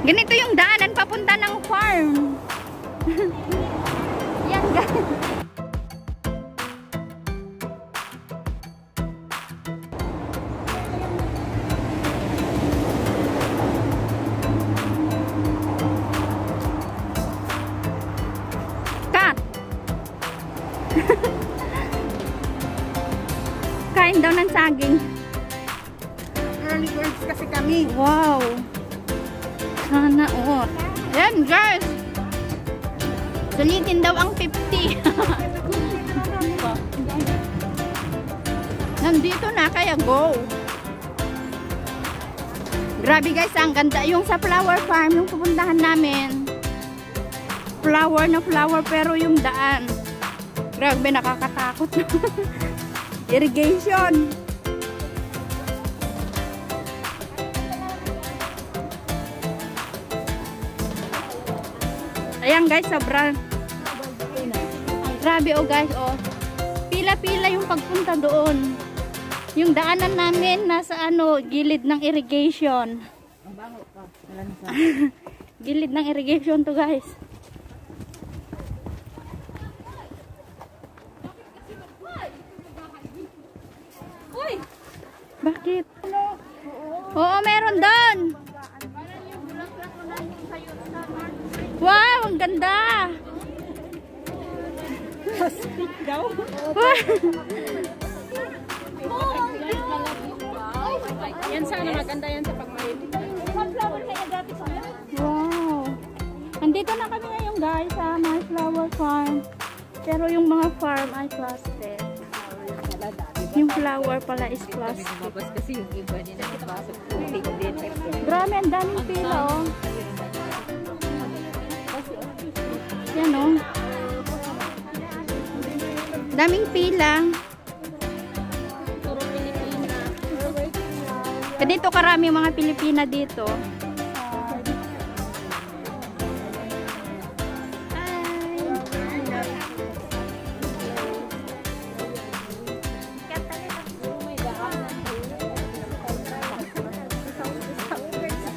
Ganito yung daanan papunta ng farm. Yan guys. Cut. Kain daw ng saging. Early birds kasi kami. Wow. Sana all. Yan guys. Sulitin daw ang 50. Nandito na kaya go. Grabe guys, ang ganda yung sa flower farm yung pupuntahan namin. Flower na flower pero yung daan. Grabe, nakakatakot. Irrigation. Ayan guys, sobrang grabe oh guys, oh. Pila-pila yung pagpunta doon. Yung daanan namin nasa ano, gilid ng irrigation. Gilid ng irrigation to guys. Bakit? Oo, meron doon. Wow, ang ganda. Speak daw. Yan sana maganda yan sa pagmahit. Wow. Nandito na kami ngayon guys sa my flower farm. Pero yung mga farm ay plastic. Yung flower pala is plastic. Kasi yung iba din nakipasok. Grabe, ang daming pila oh. Yan oh. Daming pila. Ganito karami mga Pilipina dito.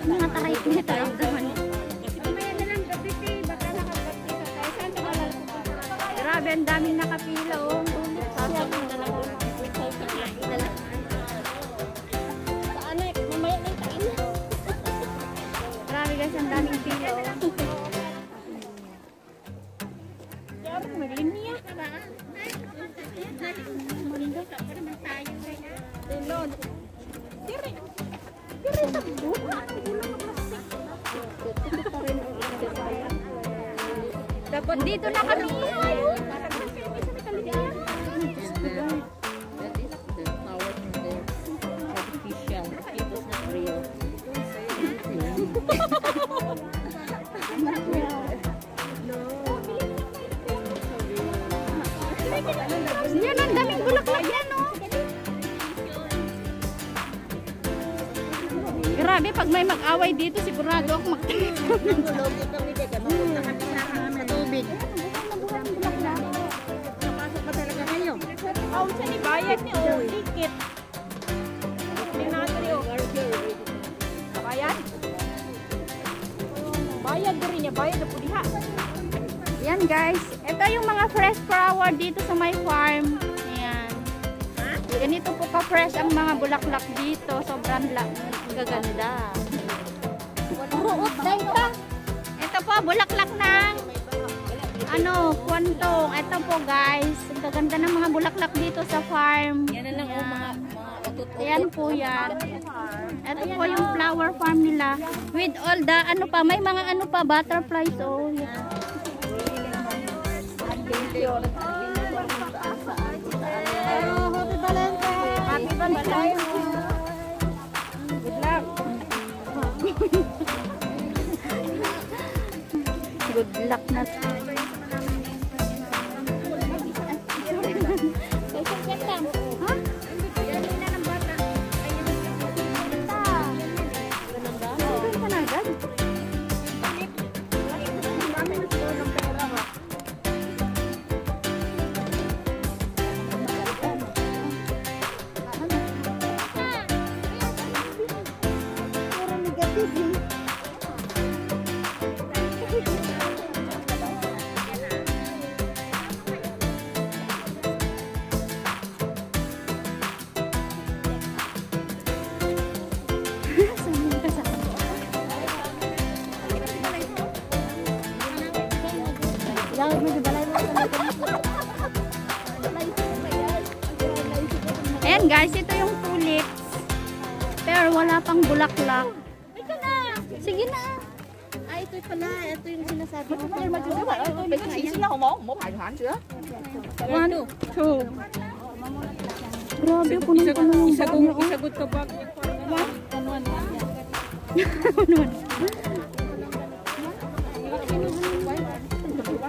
Mga taray dito. Grabe, ang daming nakapila oh. Grabe guys, ang daming pila oh. Dapat dito na kami. Yan, ang daming bulaklak yan oh. Grabe, pag may mag-away dito, sigurado ako magtanim. Tubig. Napasok pa talaga ngayon. Oh, siya ni bayad niya oh. Ticket. Bayad? Bayad din niya. Bayad na po diha. Yan guys, ito yung mga fresh flower dito sa my farm. Ayan. Ganito po ka-fresh ang mga bulaklak dito. Sobrang gaganda. Ruot dahil pa. Ito po, bulaklak ng ano, kwantong. Ito po guys, ang gaganda ng mga bulaklak dito sa farm. Yan na lang oh, mga Ayan po yan. Ito po yung flower farm nila. With all the, ano pa, may mga ano pa, butterflies oh. Happy Valentine! Happy Valentine! Good luck! Good luck na. Ilang mo balay mo. Ayan guys, ito yung tulips. Pero wala pang bulaklak. Ito na. Sige na. Ay, ito pala. Ito yung sinasabi ko. One, two. Grabe, puno-puno yung bag. Isagot ka ba?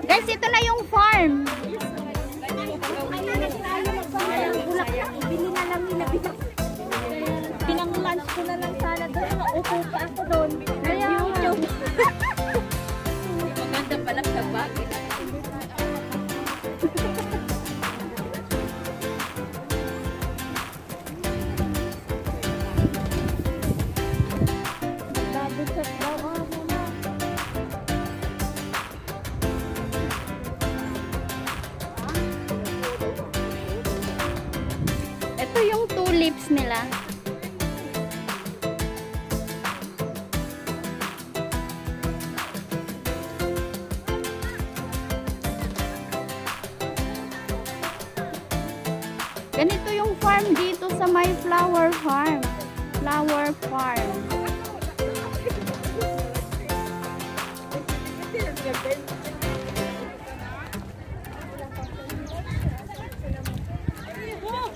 Guys, ito na yung farm. Bili na lang nila. Pinang-lunch ko na lang sana doon. Upo pa ako doon. Kaya nga. Maganda pala sa bag. Ito yung tulips nila. Ganito yung farm dito sa may flower farm. Flower farm.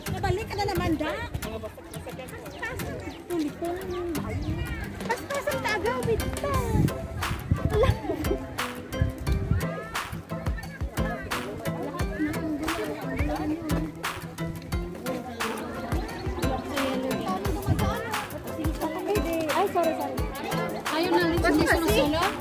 Nabalik ka na naman, da. Pas-pasang tagawid ka. Ay, sorry. Ayun na, kasi sunod-sunod.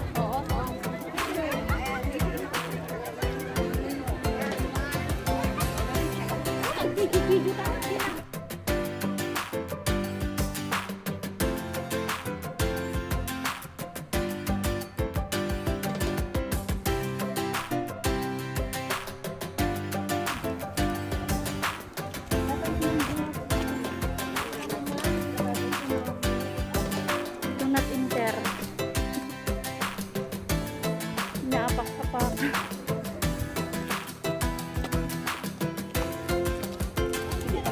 Do not enter. Naapak-apak.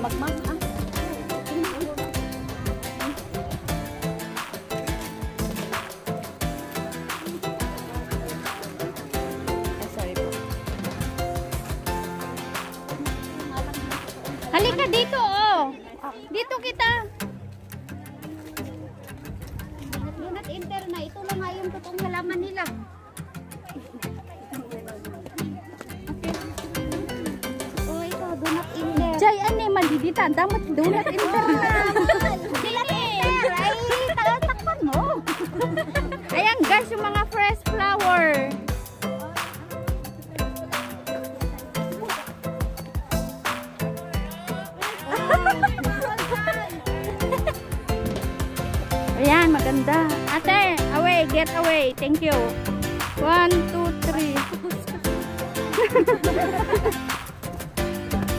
Magmas, ah. Sorry po. Halika dito, oh. Dito kita. Do not enter na. Ito lang nga yung totoong halaman nila. Oh, ito, do not enter. Jay, ano yung malidita? Damat, do not enter na. Do not enter. Ay, takpan mo. Ayan guys, yung mga fresh flower. Ayan, maganda. Ate, away, get away. Thank you. 1, 2, 3.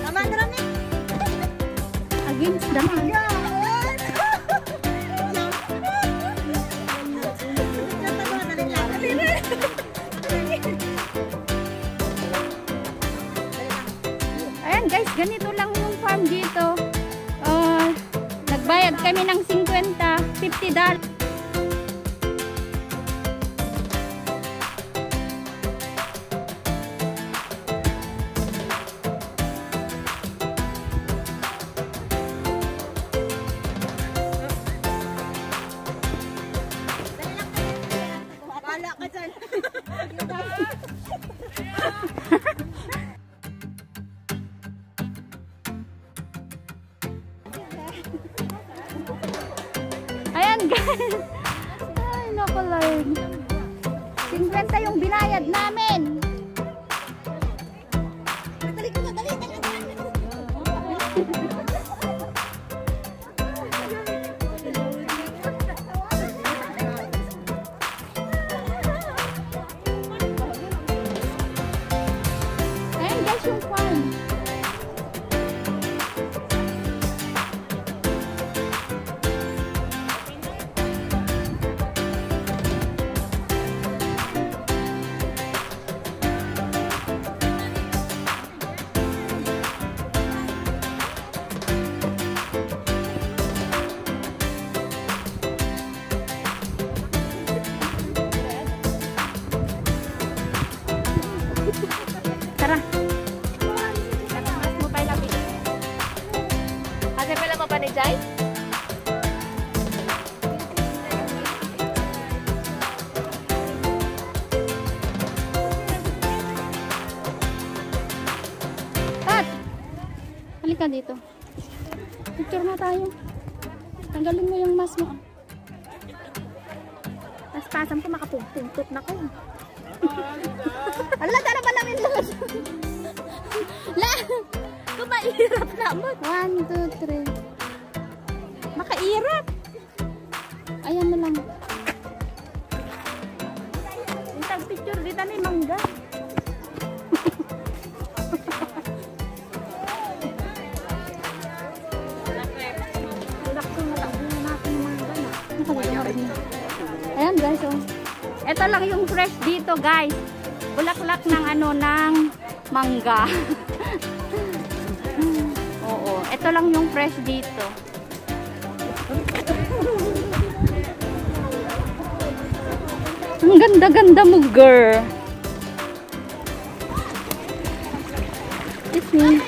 Tama na rin. Against the man. Ayan guys, ganito lang yung farm dito. Nagbayad kami ng 50, $50. Bala ka dyan. Ayan guys. Ay, naku Lord. 50 yung binayad namin. Dali ko na, dali. Ayan guys yung farm. Halika dito. Picture na tayo. Tanggalin mo yung mask mo. Tapos pasang ko makapungtot na ko. Ala, tara pa namin lahat. La! Kumairap na mo. 1, 2, 3. Makairap. Ayan na lang. Isang picture dito na yung mangga. Ayan guys, oh. Ito lang yung fresh dito, guys. Bulaklak ng ano, ng mangga. Oo, ito lang yung fresh dito. Ang ganda-ganda mo, girl. It's me.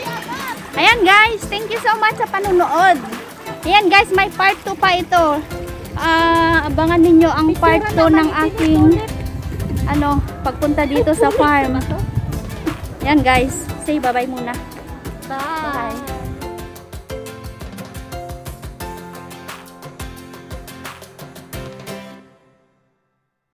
Ayan guys, thank you so much sa panunood. Ayan guys, may part 2 pa ito. Abangan ninyo ang part 2 ng aking pagpunta dito sa farm. Ayan guys, say bye-bye muna. Bye.